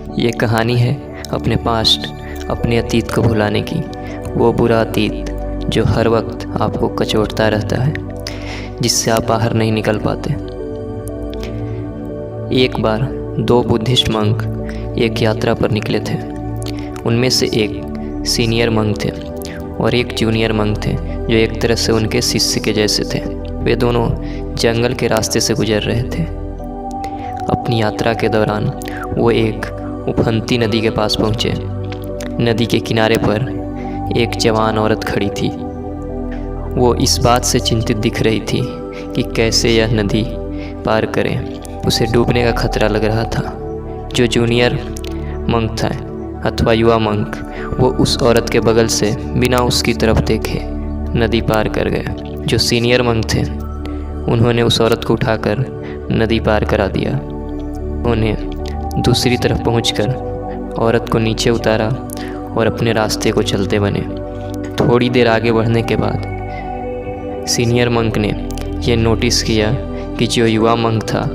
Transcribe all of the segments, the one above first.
ये कहानी है अपने पास्ट, अपने अतीत को भुलाने की। वो बुरा अतीत जो हर वक्त आपको कचोटता रहता है, जिससे आप बाहर नहीं निकल पाते। एक बार दो बुद्धिस्ट मंक एक यात्रा पर निकले थे। उनमें से एक सीनियर मंक थे और एक जूनियर मंक थे जो एक तरह से उनके शिष्य के जैसे थे। वे दोनों जंगल के रास्ते से गुजर रहे थे। अपनी यात्रा के दौरान वो एक उफनती नदी के पास पहुँचे। नदी के किनारे पर एक जवान औरत खड़ी थी। वो इस बात से चिंतित दिख रही थी कि कैसे यह नदी पार करें। उसे डूबने का खतरा लग रहा था। जो जूनियर मंक था अथवा युवा मंक, वो उस औरत के बगल से बिना उसकी तरफ देखे नदी पार कर गए। जो सीनियर मंक थे उन्होंने उस औरत को उठाकर नदी पार करा दिया। उन्हें दूसरी तरफ पहुंचकर औरत को नीचे उतारा और अपने रास्ते को चलते बने। थोड़ी देर आगे बढ़ने के बाद सीनियर मंक ने यह नोटिस किया कि जो युवा मंक था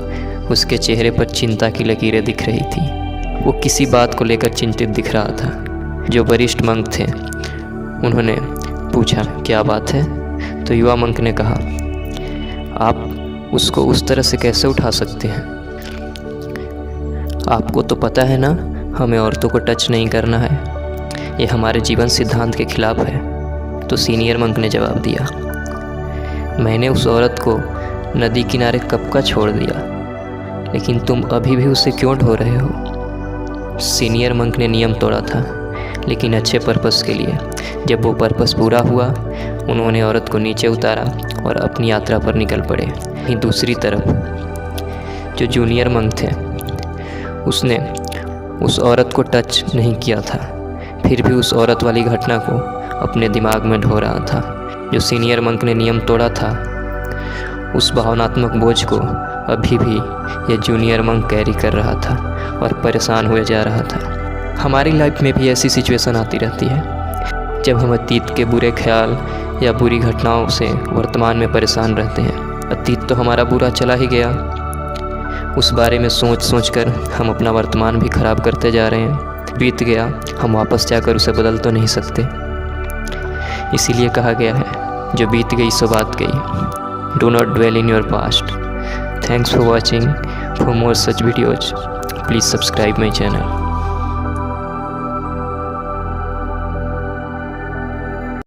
उसके चेहरे पर चिंता की लकीरें दिख रही थी। वो किसी बात को लेकर चिंतित दिख रहा था। जो वरिष्ठ मंक थे उन्होंने पूछा, क्या बात है? तो युवा मंक ने कहा, आप उसको उस तरह से कैसे उठा सकते हैं? आपको तो पता है ना, हमें औरतों को टच नहीं करना है। ये हमारे जीवन सिद्धांत के खिलाफ है। तो सीनियर मंक ने जवाब दिया, मैंने उस औरत को नदी किनारे कब का छोड़ दिया, लेकिन तुम अभी भी उसे क्यों ढो रहे हो? सीनियर मंक ने नियम तोड़ा था, लेकिन अच्छे पर्पस के लिए। जब वो पर्पस पूरा हुआ, उन्होंने औरत को नीचे उतारा और अपनी यात्रा पर निकल पड़े। वहीं दूसरी तरफ जो जूनियर मंक थे उसने उस औरत को टच नहीं किया था, फिर भी उस औरत वाली घटना को अपने दिमाग में ढो रहा था। जो सीनियर मंक ने नियम तोड़ा था, उस भावनात्मक बोझ को अभी भी यह जूनियर मंक कैरी कर रहा था और परेशान हुए जा रहा था। हमारी लाइफ में भी ऐसी सिचुएशन आती रहती है जब हम अतीत के बुरे ख्याल या बुरी घटनाओं से वर्तमान में परेशान रहते हैं। अतीत तो हमारा बुरा चला ही गया, उस बारे में सोच कर हम अपना वर्तमान भी खराब करते जा रहे हैं। बीत गया, हम वापस जाकर उसे बदल तो नहीं सकते। इसीलिए कहा गया है, जो बीत गई सो बात गई। Do not dwell in your past. Thanks for watching. For more such videos, please subscribe my channel.